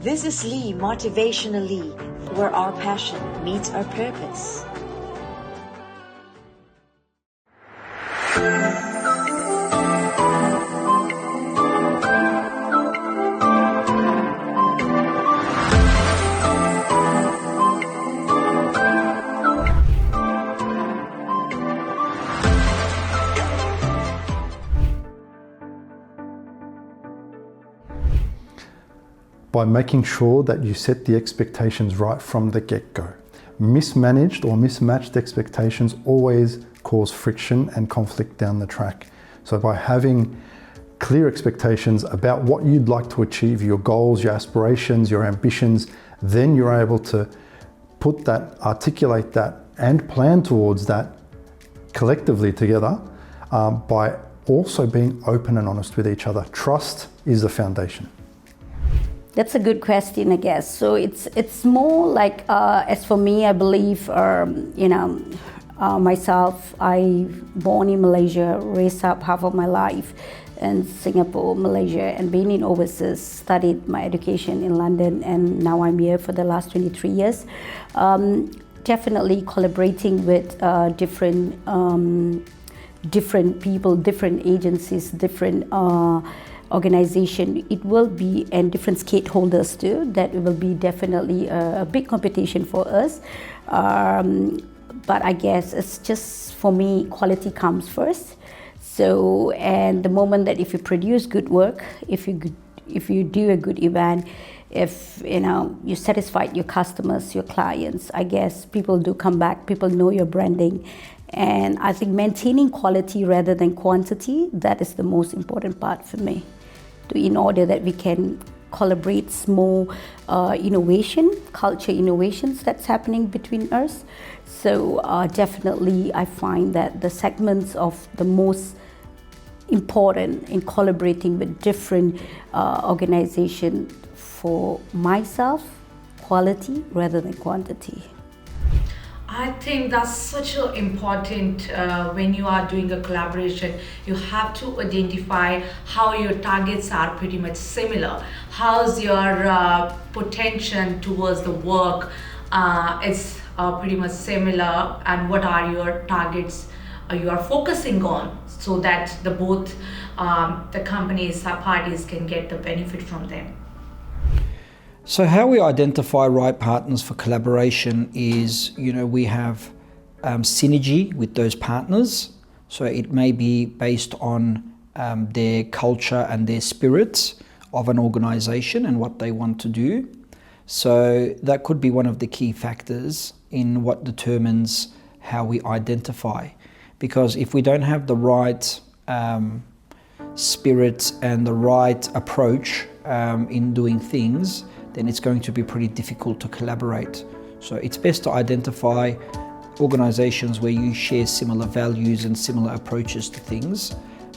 This is Lee, Motivationalee, where our passion meets our purpose. By making sure that you set the expectations right from the get-go. Mismanaged or mismatched expectations always cause friction and conflict down the track. So by having clear expectations about what you'd like to achieve, your goals, your aspirations, your ambitions, then you're able to put that, articulate that, and plan towards that collectively together by also being open and honest with each other. Trust is the foundation. That's a good question, I guess. So it's more like, as for me, I believe, myself, I born in Malaysia, raised up half of my life in Singapore, Malaysia, and been in overseas, studied my education in London, and now I'm here for the last 23 years. Definitely collaborating with different people, different agencies, different organization, it will be, and different stakeholders too, that it will be definitely a big competition for us. But I guess it's just, for me, quality comes first. So, and the moment that if you produce good work, if you do a good event, if you satisfied your customers, your clients, I guess people do come back, people know your branding. And I think maintaining quality rather than quantity, that is the most important part for me, in order that we can collaborate small culture innovations that's happening between us. So definitely I find that the segments of the most important in collaborating with different organizations, for myself, quality rather than quantity. I think that's such an important, when you are doing a collaboration, you have to identify how your targets are pretty much similar. How's your potential towards the work is pretty much similar, and what are your targets you are focusing on, so that both the companies, parties can get the benefit from them. So how we identify right partners for collaboration is, we have synergy with those partners. So it may be based on their culture and their spirits of an organization and what they want to do. So that could be one of the key factors in what determines how we identify. Because if we don't have the right spirit and the right approach in doing things, then it's going to be pretty difficult to collaborate. So it's best to identify organizations where you share similar values and similar approaches to things.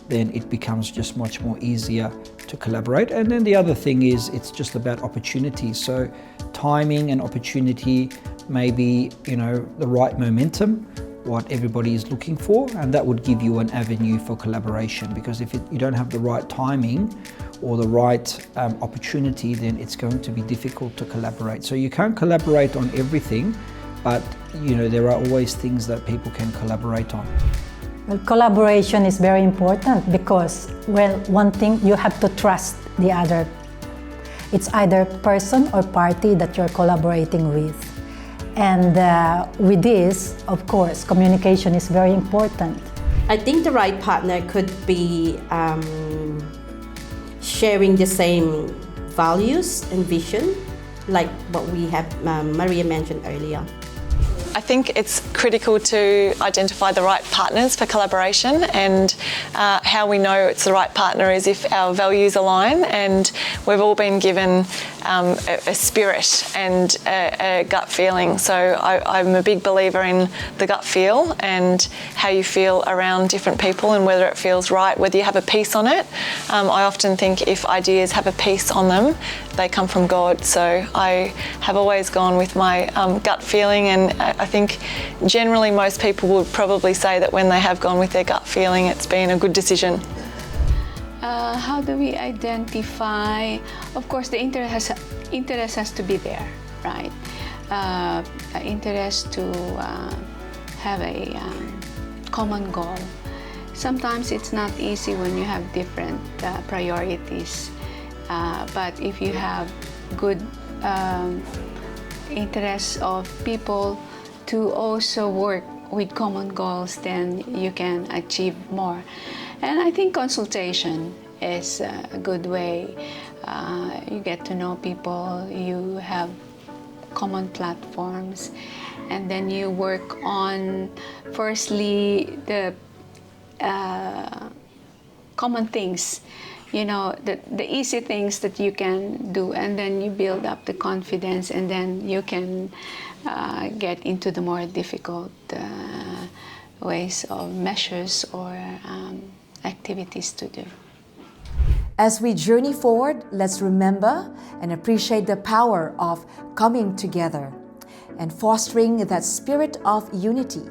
Then it becomes just much more easier to collaborate. And then the other thing is, it's just about opportunity. So timing and opportunity may be, the right momentum, what everybody is looking for, and that would give you an avenue for collaboration. Because if you don't have the right timing or the right opportunity, then it's going to be difficult to collaborate. So you can't collaborate on everything, but there are always things that people can collaborate on. Well, collaboration is very important because, one thing, you have to trust the other. It's either person or party that you're collaborating with. And with this, of course, communication is very important. I think the right partner could be sharing the same values and vision, like what we have Maria mentioned earlier. I think it's critical to identify the right partners for collaboration, and how we know it's the right partner is if our values align, and we've all been given a spirit and a gut feeling. So I'm a big believer in the gut feel and how you feel around different people and whether it feels right, whether you have a piece on it. I often think if ideas have a piece on them, they come from God. So I have always gone with my gut feeling, and I think generally most people would probably say that when they have gone with their gut feeling, it's been a good decision. How do we identify? Of course, the internet has interest has to be there, right? Interest to have a common goal. Sometimes it's not easy when you have different priorities, but if you have good interests of people to also work with common goals, then you can achieve more. And I think consultation is a good way. You get to know people, you have common platforms, and then you work on, firstly, the common things, you know, the easy things that you can do, and then you build up the confidence, and then you can get into the more difficult ways of measures or activities to do. As we journey forward, let's remember and appreciate the power of coming together and fostering that spirit of unity.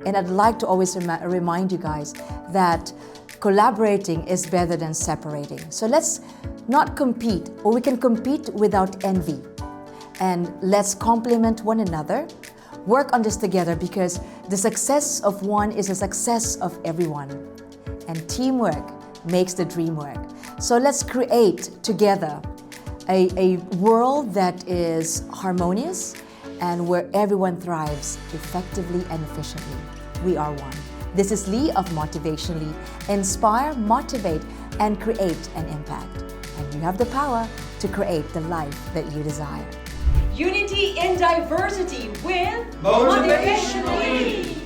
And I'd like to always remind you guys that collaborating is better than separating. So let's not compete, or we can compete without envy. And let's complement one another, work on this together, because the success of one is the success of everyone. And teamwork makes the dream work. So let's create together a world that is harmonious and where everyone thrives effectively and efficiently. We are one. This is Lee of Motivationalee. Inspire, motivate, and create an impact. And you have the power to create the life that you desire. Unity in diversity with Motivationalee.